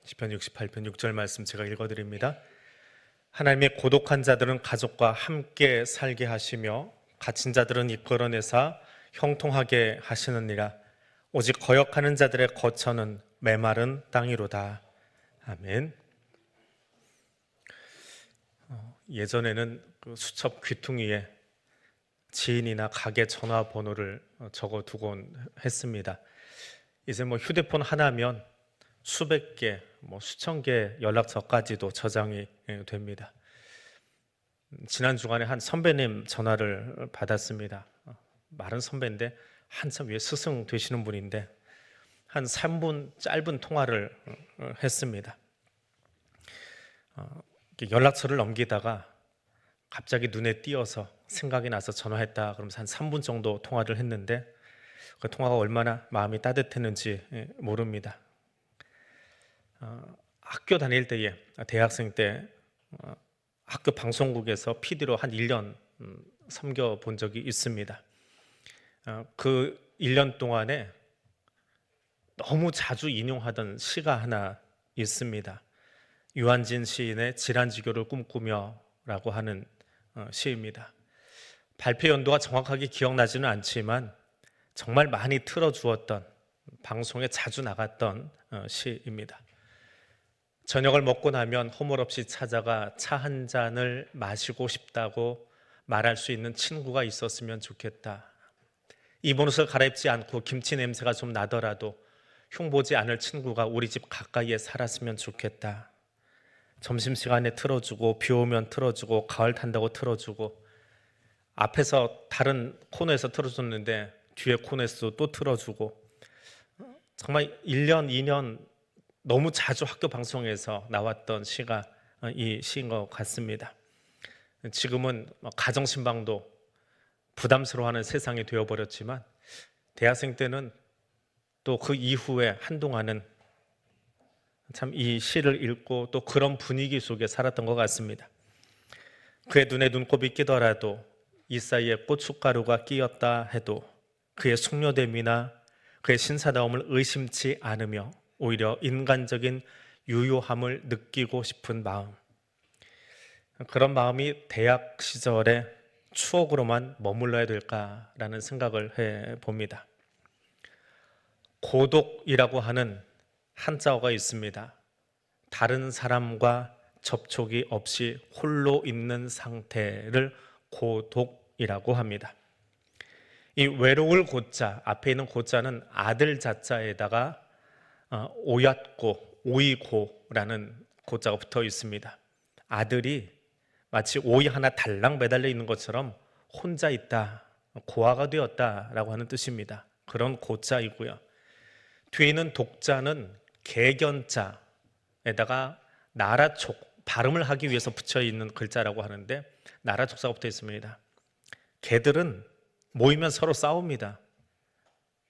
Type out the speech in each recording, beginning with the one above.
시편 68편 6절 말씀 제가 읽어드립니다. 하나님의 고독한 자들은 가족과 함께 살게 하시며 갇힌 자들은 이끌어내사 형통하게 하시느니라. 오직 거역하는 자들의 거처는 메마른 땅이로다. 아멘. 예전에는 그 수첩 귀퉁이에 지인이나 가게 전화번호를 적어두곤 했습니다. 이제 휴대폰 하나면 수백 개, 수천 개 연락처까지도 저장이 됩니다. 지난 주간에 한 선배님 전화를 받았습니다. 마른 선배인데 한참 위에 스승 되시는 분인데 한 3분 짧은 통화를 했습니다. 연락처를 넘기다가 갑자기 눈에 띄어서 생각이 나서 전화했다 그러면서 한 3분 정도 통화를 했는데 그 통화가 얼마나 마음이 따뜻했는지 모릅니다. 학교 다닐 때에 대학생 때 학교 방송국에서 PD로 한 1년 섬겨본 적이 있습니다. 그 1년 동안에 너무 자주 인용하던 시가 하나 있습니다. 유한진 시인의 질환지교를 꿈꾸며 라고 하는 시입니다. 발표 연도가 정확하게 기억나지는 않지만 정말 많이 틀어주었던, 방송에 자주 나갔던 시입니다. 저녁을 먹고 나면 허물없이 찾아가 차 한 잔을 마시고 싶다고 말할 수 있는 친구가 있었으면 좋겠다. 입은 옷을 갈아입지 않고 김치 냄새가 좀 나더라도 흉보지 않을 친구가 우리 집 가까이에 살았으면 좋겠다. 점심시간에 틀어주고 비 오면 틀어주고 가을 탄다고 틀어주고 앞에서 다른 코너에서 틀어줬는데 뒤에 코너에서 또 틀어주고 정말 1년, 2년 너무 자주 학교 방송에서 나왔던 시가 이 시인 것 같습니다. 지금은 가정신방도 부담스러워하는 세상이 되어버렸지만 대학생 때는 또 그 이후에 한동안은 참 이 시를 읽고 또 그런 분위기 속에 살았던 것 같습니다. 그의 눈에 눈곱이 끼더라도 이 사이에 고춧가루가 끼었다 해도 그의 숙녀됨이나 그의 신사다움을 의심치 않으며 오히려 인간적인 유효함을 느끼고 싶은 마음, 그런 마음이 대학 시절의 추억으로만 머물러야 될까라는 생각을 해봅니다. 고독이라고 하는 한자어가 있습니다. 다른 사람과 접촉이 없이 홀로 있는 상태를 고독이라고 합니다. 이 외로울 고자, 앞에 있는 고자는 아들 자자에다가 오얏고, 오이고라는 고자가 붙어 있습니다. 아들이 마치 오이 하나 달랑 매달려 있는 것처럼 혼자 있다, 고아가 되었다라고 하는 뜻입니다. 그런 고자이고요. 뒤에 있는 독자는 개견자에다가 나라촉, 발음을 하기 위해서 붙여 있는 글자라고 하는데 나라촉자가 붙어 있습니다. 개들은 모이면 서로 싸웁니다.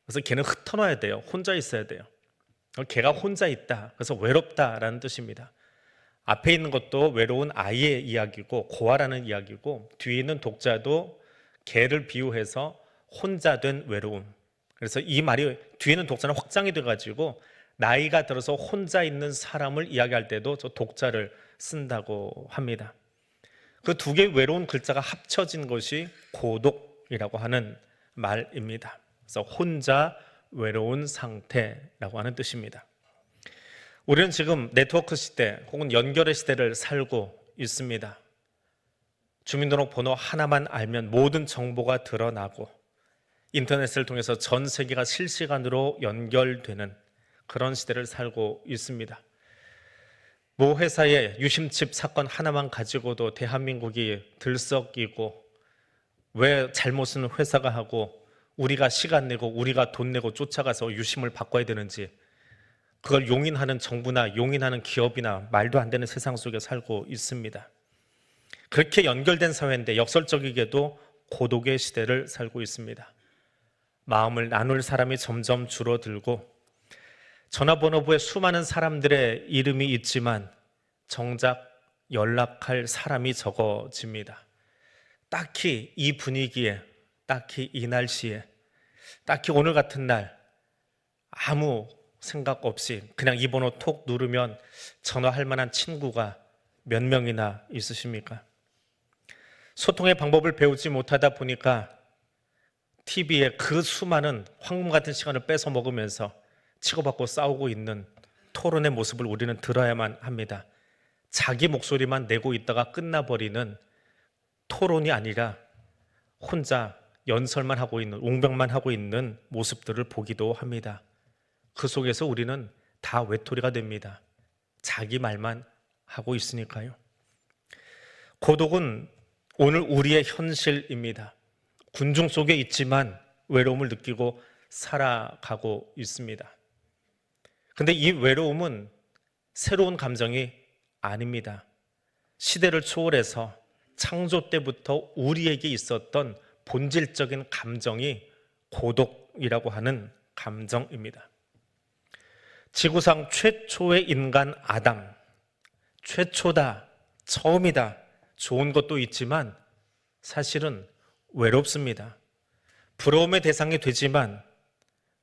그래서 개는 흩어놔야 돼요. 혼자 있어야 돼요. 개가 혼자 있다, 그래서 외롭다라는 뜻입니다. 앞에 있는 것도 외로운 아이의 이야기고 고아라는 이야기고 뒤에 있는 독자도 개를 비유해서 혼자 된 외로움. 그래서 이 말이 뒤에 있는 독자는 확장이 돼가지고 나이가 들어서 혼자 있는 사람을 이야기할 때도 저 독자를 쓴다고 합니다. 그 두 개의 외로운 글자가 합쳐진 것이 고독이라고 하는 말입니다. 그래서 혼자 외로운 상태라고 하는 뜻입니다. 우리는 지금 네트워크 시대 혹은 연결의 시대를 살고 있습니다. 주민등록번호 하나만 알면 모든 정보가 드러나고 인터넷을 통해서 전 세계가 실시간으로 연결되는 그런 시대를 살고 있습니다. 모 회사의 유심칩 사건 하나만 가지고도 대한민국이 들썩이고 왜 잘못은 회사가 하고 우리가 시간 내고 우리가 돈 내고 쫓아가서 유심을 바꿔야 되는지 그걸 용인하는 정부나 용인하는 기업이나 말도 안 되는 세상 속에 살고 있습니다. 그렇게 연결된 사회인데 역설적이게도 고독의 시대를 살고 있습니다. 마음을 나눌 사람이 점점 줄어들고 전화번호부에 수많은 사람들의 이름이 있지만 정작 연락할 사람이 적어집니다. 딱히 이 분위기에, 딱히 이 날씨에 딱히 오늘 같은 날 아무 생각 없이 그냥 이 번호 톡 누르면 전화할 만한 친구가 몇 명이나 있으십니까? 소통의 방법을 배우지 못하다 보니까 TV에 그 수많은 황금 같은 시간을 뺏어 먹으면서 치고받고 싸우고 있는 토론의 모습을 우리는 들어야만 합니다. 자기 목소리만 내고 있다가 끝나버리는 토론이 아니라 혼자 연설만 하고 있는, 웅변만 하고 있는 모습들을 보기도 합니다. 그 속에서 우리는 다 외톨이가 됩니다. 자기 말만 하고 있으니까요. 고독은 오늘 우리의 현실입니다. 군중 속에 있지만 외로움을 느끼고 살아가고 있습니다. 근데 이 외로움은 새로운 감정이 아닙니다. 시대를 초월해서 창조 때부터 우리에게 있었던 본질적인 감정이 고독이라고 하는 감정입니다. 지구상 최초의 인간 아담, 최초다, 처음이다, 좋은 것도 있지만 사실은 외롭습니다. 부러움의 대상이 되지만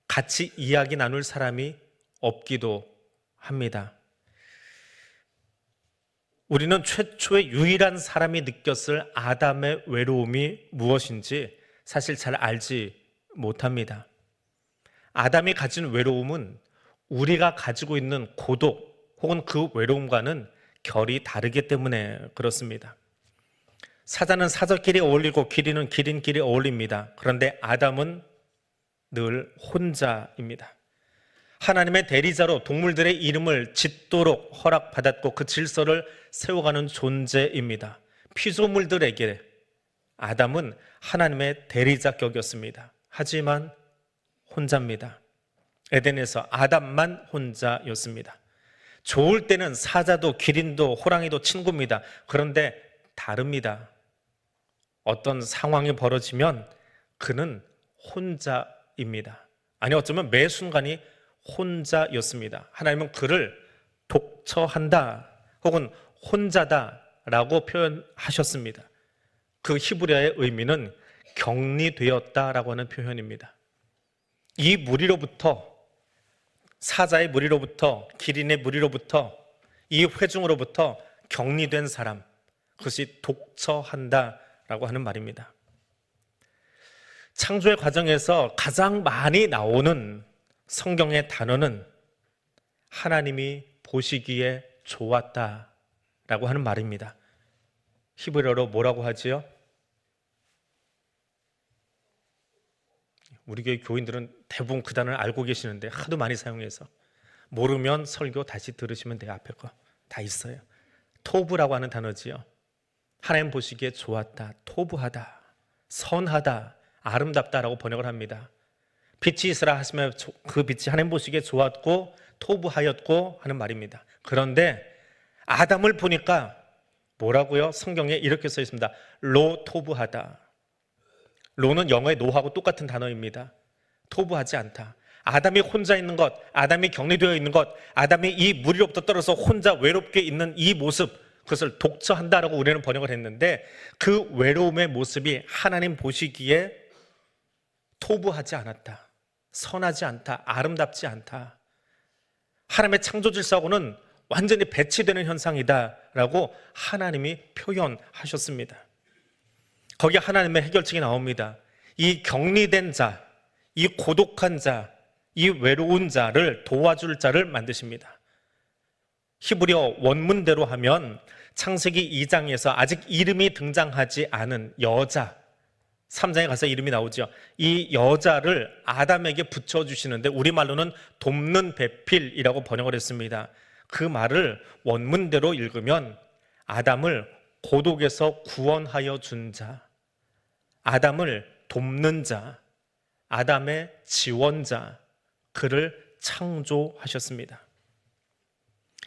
같이 이야기 나눌 사람이 없기도 합니다. 우리는 최초의 유일한 사람이 느꼈을 아담의 외로움이 무엇인지 사실 잘 알지 못합니다. 아담이 가진 외로움은 우리가 가지고 있는 고독 혹은 그 외로움과는 결이 다르기 때문에 그렇습니다. 사자는 사자끼리 어울리고 기린은 기린끼리 어울립니다. 그런데 아담은 늘 혼자입니다. 하나님의 대리자로 동물들의 이름을 짓도록 허락받았고 그 질서를 세워가는 존재입니다. 피조물들에게 아담은 하나님의 대리자격이었습니다. 하지만 혼자입니다. 에덴에서 아담만 혼자였습니다. 좋을 때는 사자도 기린도 호랑이도 친구입니다. 그런데 다릅니다. 어떤 상황이 벌어지면 그는 혼자입니다. 아니 어쩌면 매 순간이 혼자였습니다. 하나님은 그를 독처한다 혹은 혼자다라고 표현하셨습니다. 그 히브리어의 의미는 격리되었다라고 하는 표현입니다. 이 무리로부터, 사자의 무리로부터, 기린의 무리로부터, 이 회중으로부터 격리된 사람, 그것이 독처한다라고 하는 말입니다. 창조의 과정에서 가장 많이 나오는 성경의 단어는 하나님이 보시기에 좋았다라고 하는 말입니다. 히브리어로 뭐라고 하지요? 우리 교회 교인들은 대부분 그 단어를 알고 계시는데 하도 많이 사용해서 모르면 설교 다시 들으시면 돼요. 앞에 거 다 있어요. 토브라고 하는 단어지요. 하나님 보시기에 좋았다, 토브하다, 선하다, 아름답다라고 번역을 합니다. 빛이 있으라 하시면 그 빛이 하나님 보시기에 좋았고 토브하였고 하는 말입니다. 그런데 아담을 보니까 뭐라고요? 성경에 이렇게 써 있습니다. 로 토브하다. 로는 영어의 노하고 똑같은 단어입니다. 토브하지 않다. 아담이 혼자 있는 것, 아담이 격리되어 있는 것, 아담이 이 무리로부터 떨어져 혼자 외롭게 있는 이 모습, 그것을 독처한다라고 우리는 번역을 했는데 그 외로움의 모습이 하나님 보시기에 토브하지 않았다, 선하지 않다, 아름답지 않다, 하나님의 창조 질서하고는 완전히 배치되는 현상이다라고 하나님이 표현하셨습니다. 거기에 하나님의 해결책이 나옵니다. 이 격리된 자, 이 고독한 자, 이 외로운 자를 도와줄 자를 만드십니다. 히브리어 원문대로 하면 창세기 2장에서 아직 이름이 등장하지 않은 여자, 3장에 가서 이름이 나오죠. 이 여자를 아담에게 붙여주시는데 우리말로는 돕는 배필이라고 번역을 했습니다. 그 말을 원문대로 읽으면 아담을 고독에서 구원하여 준 자, 아담을 돕는 자, 아담의 지원자, 그를 창조하셨습니다.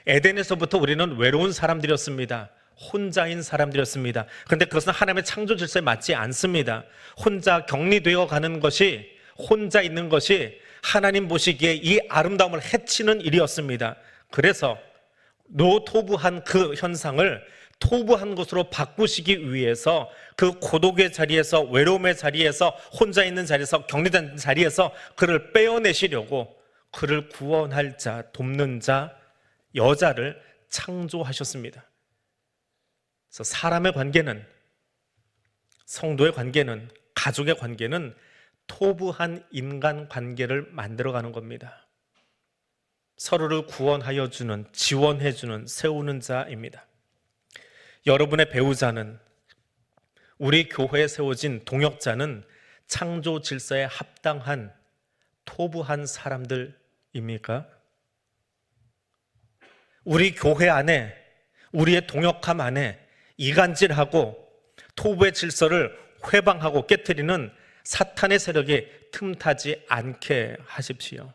에덴에서부터 우리는 외로운 사람들이었습니다. 혼자인 사람들이었습니다. 그런데 그것은 하나님의 창조 질서에 맞지 않습니다. 혼자 격리되어 가는 것이, 혼자 있는 것이 하나님 보시기에 이 아름다움을 해치는 일이었습니다. 그래서 노토부한 그 현상을 토부한 것으로 바꾸시기 위해서 그 고독의 자리에서, 외로움의 자리에서, 혼자 있는 자리에서, 격리된 자리에서 그를 빼어내시려고 그를 구원할 자, 돕는 자, 여자를 창조하셨습니다. 그래서 사람의 관계는, 성도의 관계는, 가족의 관계는 토부한 인간 관계를 만들어가는 겁니다. 서로를 구원하여 주는, 지원해 주는, 세우는 자입니다. 여러분의 배우자는, 우리 교회에 세워진 동역자는 창조 질서에 합당한 토부한 사람들입니까? 우리 교회 안에, 우리의 동역함 안에 이간질하고 토부의 질서를 회방하고 깨트리는 사탄의 세력이 틈타지 않게 하십시오.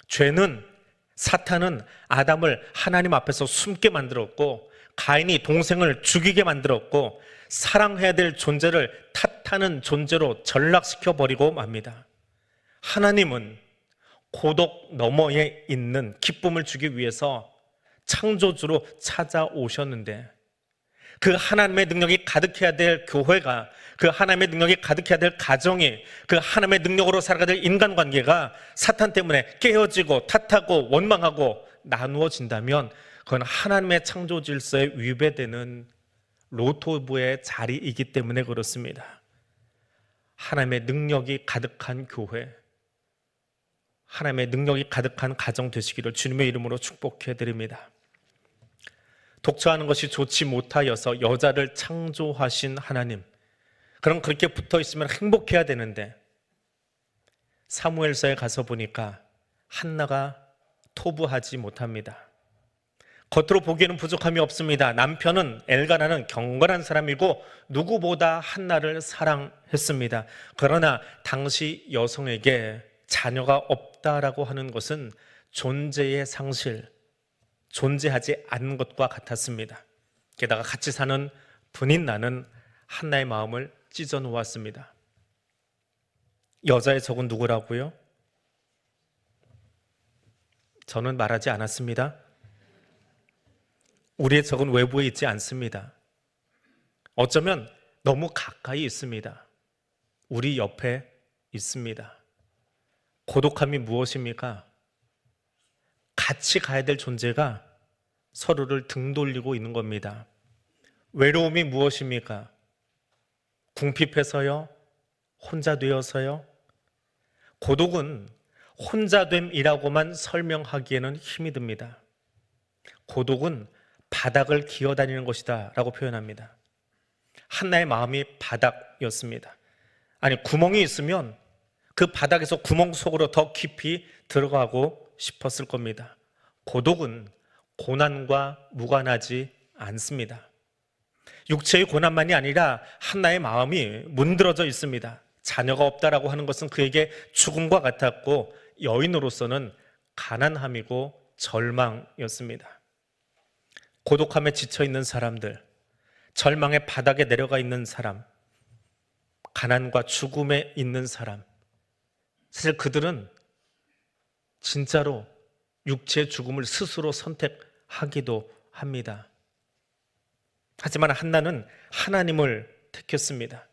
죄는, 사탄은 아담을 하나님 앞에서 숨게 만들었고, 가인이 동생을 죽이게 만들었고, 사랑해야 될 존재를 탓하는 존재로 전락시켜 버리고 맙니다. 하나님은 고독 너머에 있는 기쁨을 주기 위해서 창조주로 찾아오셨는데, 그 하나님의 능력이 가득해야 될 교회가, 그 하나님의 능력이 가득해야 될 가정이, 그 하나님의 능력으로 살아가야 될 인간관계가 사탄 때문에 깨어지고 탓하고 원망하고 나누어진다면 그건 하나님의 창조 질서에 위배되는 로토부의 자리이기 때문에 그렇습니다. 하나님의 능력이 가득한 교회, 하나님의 능력이 가득한 가정 되시기를 주님의 이름으로 축복해 드립니다. 독처하는 것이 좋지 못하여서 여자를 창조하신 하나님, 그럼 그렇게 붙어 있으면 행복해야 되는데, 사무엘서에 가서 보니까 한나가 토부하지 못합니다. 겉으로 보기에는 부족함이 없습니다. 남편은, 엘가나는 경건한 사람이고 누구보다 한나를 사랑했습니다. 그러나 당시 여성에게 자녀가 없다라고 하는 것은 존재의 상실, 존재하지 않는 것과 같았습니다. 게다가 같이 사는 분인나는 한나의 마음을 찢어 놓았습니다. 여자의 적은 누구라고요? 저는 말하지 않았습니다. 우리의 적은 외부에 있지 않습니다. 어쩌면 너무 가까이 있습니다. 우리 옆에 있습니다. 고독함이 무엇입니까? 같이 가야 될 존재가 서로를 등 돌리고 있는 겁니다. 외로움이 무엇입니까? 궁핍해서요? 혼자 되어서요? 고독은 혼자됨이라고만 설명하기에는 힘이 듭니다. 고독은 바닥을 기어다니는 것이다 라고 표현합니다. 한나의 마음이 바닥이었습니다. 아니, 구멍이 있으면 그 바닥에서 구멍 속으로 더 깊이 들어가고 싶었을 겁니다. 고독은 고난과 무관하지 않습니다. 육체의 고난만이 아니라 한나의 마음이 문드러져 있습니다. 자녀가 없다라고 하는 것은 그에게 죽음과 같았고, 여인으로서는 가난함이고 절망이었습니다. 고독함에 지쳐있는 사람들, 절망의 바닥에 내려가 있는 사람, 가난과 죽음에 있는 사람, 사실 그들은 진짜로 육체의 죽음을 스스로 선택하기도 합니다. 하지만 한나는 하나님을 택했습니다.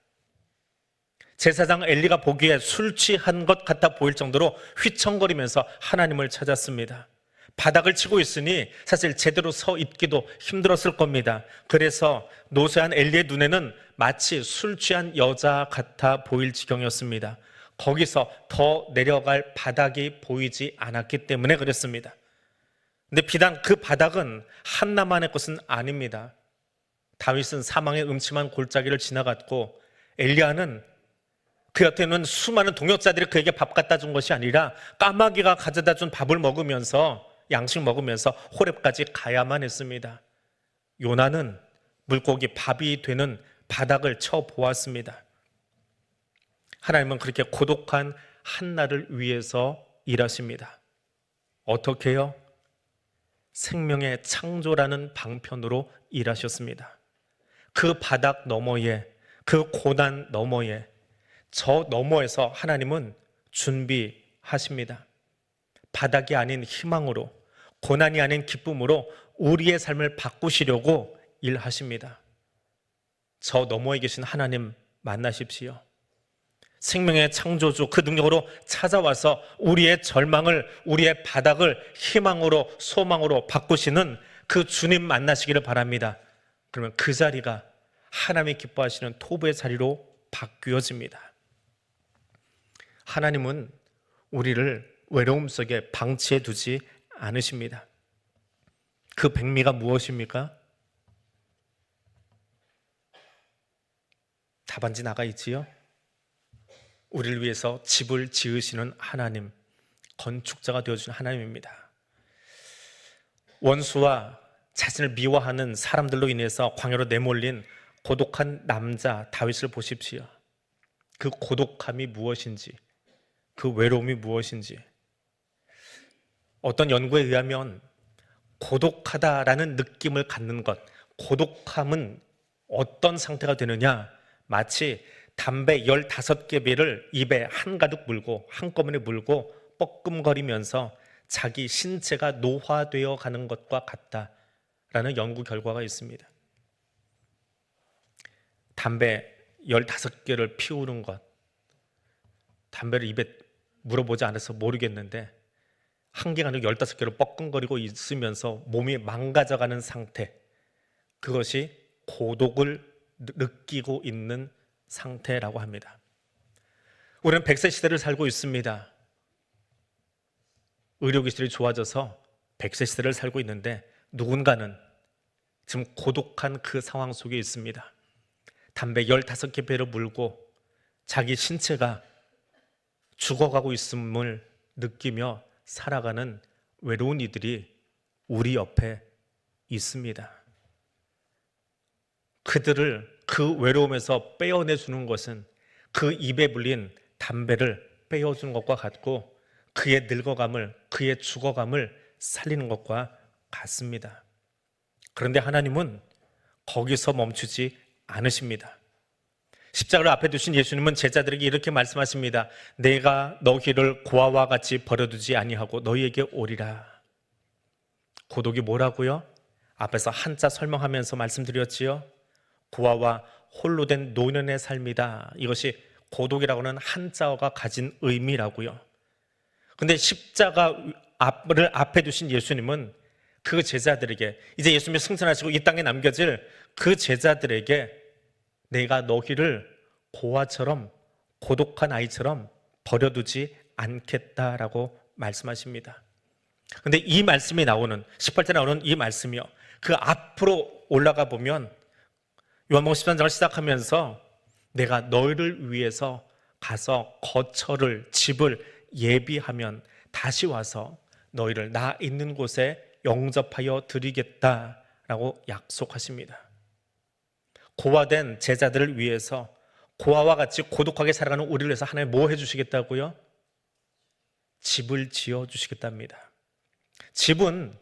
제사장 엘리가 보기에 술 취한 것 같아 보일 정도로 휘청거리면서 하나님을 찾았습니다. 바닥을 치고 있으니 사실 제대로 서 있기도 힘들었을 겁니다. 그래서 노쇠한 엘리의 눈에는 마치 술 취한 여자 같아 보일 지경이었습니다. 거기서 더 내려갈 바닥이 보이지 않았기 때문에 그랬습니다. 근데 비단 그 바닥은 한나만의 것은 아닙니다. 다윗은 사망의 음침한 골짜기를 지나갔고, 엘리야는 그 곁에는 수많은 동역자들이 그에게 밥 갖다 준 것이 아니라 까마귀가 가져다 준 밥을 먹으면서, 양식 먹으면서 호렙까지 가야만 했습니다. 요나는 물고기 밥이 되는 바닥을 쳐보았습니다. 하나님은 그렇게 고독한 한나를 위해서 일하십니다. 어떻게요? 생명의 창조라는 방편으로 일하셨습니다. 그 바닥 너머에, 그 고난 너머에, 저 너머에서 하나님은 준비하십니다. 바닥이 아닌 희망으로, 고난이 아닌 기쁨으로 우리의 삶을 바꾸시려고 일하십니다. 저 너머에 계신 하나님 만나십시오. 생명의 창조주 그 능력으로 찾아와서 우리의 절망을, 우리의 바닥을 희망으로, 소망으로 바꾸시는 그 주님 만나시기를 바랍니다. 그러면 그 자리가 하나님이 기뻐하시는 토부의 자리로 바뀌어집니다. 하나님은 우리를 외로움 속에 방치해 두지 않으십니다. 그 백미가 무엇입니까? 답안지 나가 있지요? 우리를 위해서 집을 지으시는 하나님, 건축자가 되어주는 하나님입니다. 원수와 자신을 미워하는 사람들로 인해서 광야로 내몰린 고독한 남자 다윗을 보십시오. 그 고독함이 무엇인지, 그 외로움이 무엇인지. 어떤 연구에 의하면 고독하다라는 느낌을 갖는 것, 고독함은 어떤 상태가 되느냐, 마치 담배 15개비를 입에 한가득 물고 한꺼번에 물고 뻐끔거리면서 자기 신체가 노화되어 가는 것과 같다라는 연구 결과가 있습니다. 담배 15개를 피우는 것, 담배를 입에 물어보지 않아서 모르겠는데 한 개가 아니고 15개를 뻐끔거리고 있으면서 몸이 망가져가는 상태, 그것이 고독을 느끼고 있는 상태라고 합니다. 우리는 100세 시대를 살고 있습니다. 의료기술이 좋아져서 100세 시대를 살고 있는데 누군가는 지금 고독한 그 상황 속에 있습니다. 담배 15개 배를 물고 자기 신체가 죽어가고 있음을 느끼며 살아가는 외로운 이들이 우리 옆에 있습니다. 그들을 그 외로움에서 빼어내주는 것은 그 입에 물린 담배를 빼어주는 것과 같고 그의 늙어감을, 그의 죽어감을 살리는 것과 같습니다. 그런데 하나님은 거기서 멈추지 않으십니다. 십자가를 앞에 두신 예수님은 제자들에게 이렇게 말씀하십니다. 내가 너희를 고아와 같이 버려두지 아니하고 너희에게 오리라. 고독이 뭐라고요? 앞에서 한자 설명하면서 말씀드렸지요. 고아와 홀로 된 노년의 삶이다. 이것이 고독이라고는 한자어가 가진 의미라고요. 근데 십자가를 앞에 두신 예수님은 그 제자들에게, 이제 예수님이 승천하시고 이 땅에 남겨질 그 제자들에게 내가 너희를 고아처럼, 고독한 아이처럼 버려두지 않겠다라고 말씀하십니다. 근데 이 말씀이 나오는 18절에 나오는 이 말씀이요, 그 앞으로 올라가 보면 요한복음 13장을 시작하면서 내가 너희를 위해서 가서 거처를, 집을 예비하면 다시 와서 너희를 나 있는 곳에 영접하여 드리겠다라고 약속하십니다. 고아된 제자들을 위해서, 고아와 같이 고독하게 살아가는 우리를 위해서 하나님 뭐 해주시겠다고요? 집을 지어주시겠답니다. 집은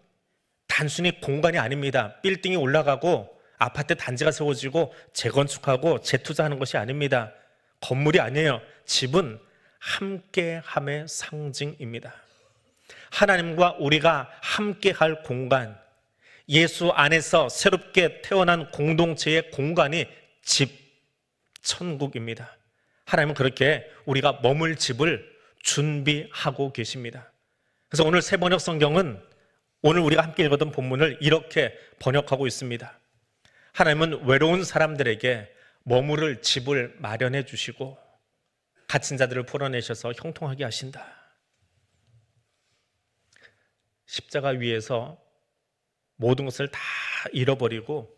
단순히 공간이 아닙니다. 빌딩이 올라가고 아파트 단지가 세워지고 재건축하고 재투자하는 것이 아닙니다. 건물이 아니에요. 집은 함께함의 상징입니다. 하나님과 우리가 함께할 공간, 예수 안에서 새롭게 태어난 공동체의 공간이 집, 천국입니다. 하나님은 그렇게 우리가 머물 집을 준비하고 계십니다. 그래서 오늘 새번역 성경은 오늘 우리가 함께 읽었던 본문을 이렇게 번역하고 있습니다. 하나님은 외로운 사람들에게 머무를 집을 마련해 주시고 갇힌 자들을 풀어내셔서 형통하게 하신다. 십자가 위에서 모든 것을 다 잃어버리고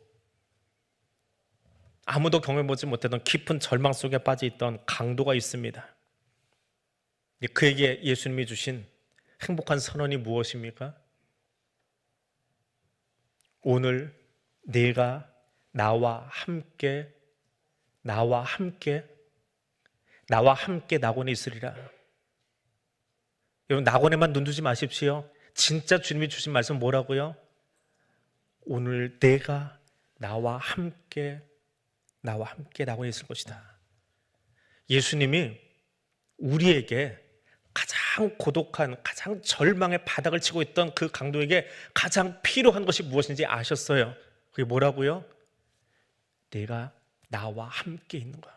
아무도 경험해보지 못했던 깊은 절망 속에 빠져있던 강도가 있습니다. 그에게 예수님이 주신 행복한 선언이 무엇입니까? 오늘 내가 나와 함께 낙원에 있으리라. 여러분, 낙원에만 눈 두지 마십시오. 진짜 주님이 주신 말씀 뭐라고요? 오늘 내가 나와 함께 낙원에 있을 것이다. 예수님이 우리에게 가장 고독한, 가장 절망의 바닥을 치고 있던 그 강도에게 가장 필요한 것이 무엇인지 아셨어요. 그게 뭐라고요? 내가 나와 함께 있는 거야.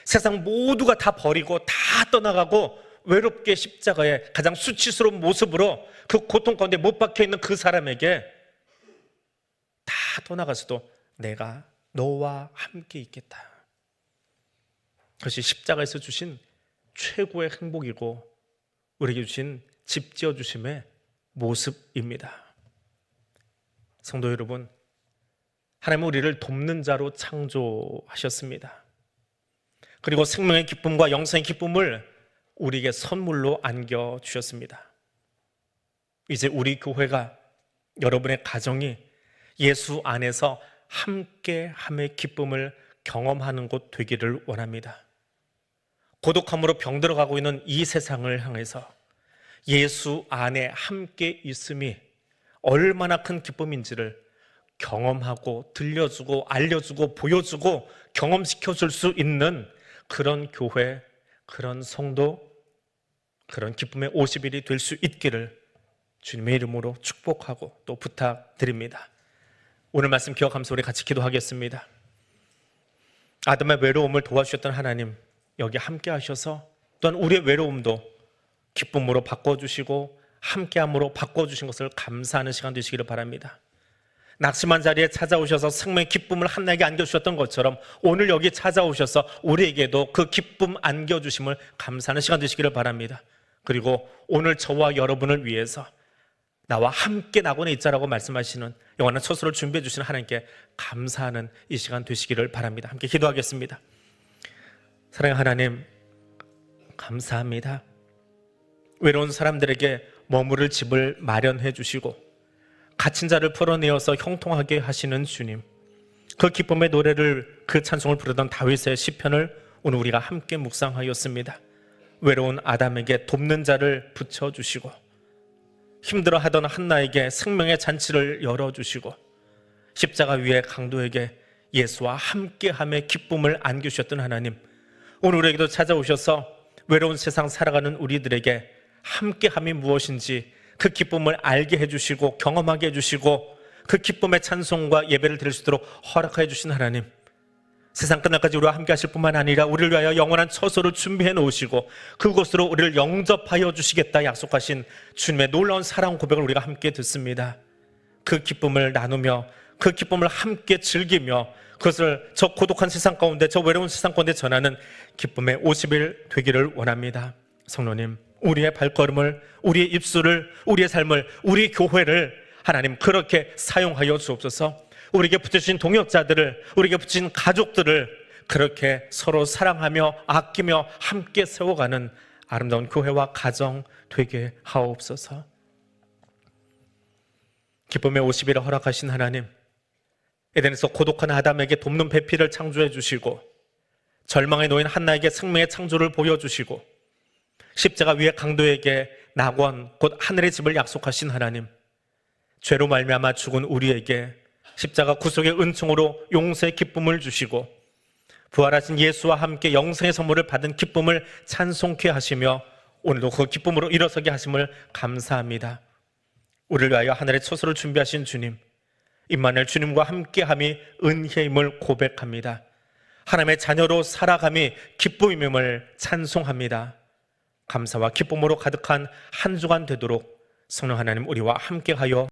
세상 모두가 다 버리고 다 떠나가고 외롭게 십자가에 가장 수치스러운 모습으로 그 고통 가운데 못 박혀 있는 그 사람에게 다 떠나가서도 내가 너와 함께 있겠다. 그것이 십자가에서 주신 최고의 행복이고 우리에게 주신 집 지어주심의 모습입니다. 성도 여러분, 하나님은 우리를 돕는 자로 창조하셨습니다. 그리고 생명의 기쁨과 영생의 기쁨을 우리에게 선물로 안겨주셨습니다. 이제 우리 교회가, 여러분의 가정이 예수 안에서 함께함의 기쁨을 경험하는 곳 되기를 원합니다. 고독함으로 병들어가고 있는 이 세상을 향해서 예수 안에 함께 있음이 얼마나 큰 기쁨인지를 경험하고 들려주고 알려주고 보여주고 경험시켜줄 수 있는 그런 교회, 그런 성도, 그런 기쁨의 50일이 될 수 있기를 주님의 이름으로 축복하고 또 부탁드립니다. 오늘 말씀 기억하면서 우리 같이 기도하겠습니다. 아담의 외로움을 도와주셨던 하나님, 여기 함께 하셔서 또한 우리의 외로움도 기쁨으로 바꿔주시고 함께함으로 바꿔주신 것을 감사하는 시간 되시기를 바랍니다. 낙심한 자리에 찾아오셔서 생명의 기쁨을 한나에게 안겨주셨던 것처럼 오늘 여기 찾아오셔서 우리에게도 그 기쁨 안겨주심을 감사하는 시간 되시기를 바랍니다. 그리고 오늘 저와 여러분을 위해서 나와 함께 낙원에 있자라고 말씀하시는 영원한 처소를 준비해 주시는 하나님께 감사하는 이 시간 되시기를 바랍니다. 함께 기도하겠습니다. 사랑하는 하나님, 감사합니다. 외로운 사람들에게 머무를 집을 마련해 주시고 갇힌 자를 풀어내어서 형통하게 하시는 주님, 그 기쁨의 노래를, 그 찬송을 부르던 다윗의 시편을 오늘 우리가 함께 묵상하였습니다. 외로운 아담에게 돕는 자를 붙여주시고 힘들어하던 한나에게 생명의 잔치를 열어주시고 십자가 위에 강도에게 예수와 함께함의 기쁨을 안겨주셨던 하나님, 오늘 우리에게도 찾아오셔서 외로운 세상 살아가는 우리들에게 함께함이 무엇인지 그 기쁨을 알게 해주시고 경험하게 해주시고 그 기쁨의 찬송과 예배를 드릴 수 있도록 허락해 주신 하나님, 세상 끝날까지 우리와 함께 하실 뿐만 아니라 우리를 위하여 영원한 처소를 준비해 놓으시고 그곳으로 우리를 영접하여 주시겠다 약속하신 주님의 놀라운 사랑 고백을 우리가 함께 듣습니다. 그 기쁨을 나누며 그 기쁨을 함께 즐기며 그것을 저 고독한 세상 가운데, 저 외로운 세상 가운데 전하는 기쁨의 50일 되기를 원합니다. 성도님, 우리의 발걸음을, 우리의 입술을, 우리의 삶을, 우리 교회를 하나님 그렇게 사용하여 주옵소서. 우리에게 붙여주신 동역자들을, 우리에게 붙인 가족들을 그렇게 서로 사랑하며 아끼며 함께 세워가는 아름다운 교회와 가정 되게 하옵소서. 기쁨의 50일을 허락하신 하나님, 에덴에서 고독한 아담에게 돕는 배필을 창조해 주시고 절망에 놓인 한나에게 생명의 창조를 보여주시고 십자가 위에 강도에게 낙원 곧 하늘의 집을 약속하신 하나님, 죄로 말미암아 죽은 우리에게 십자가 구속의 은총으로 용서의 기쁨을 주시고 부활하신 예수와 함께 영생의 선물을 받은 기쁨을 찬송케 하시며 오늘도 그 기쁨으로 일어서게 하심을 감사합니다. 우리를 위하여 하늘의 처소를 준비하신 주님, 임마누엘 주님과 함께함이 은혜임을 고백합니다. 하나님의 자녀로 살아감이 기쁨임을 찬송합니다. 감사와 기쁨으로 가득한 한 주간 되도록 성령 하나님 우리와 함께하여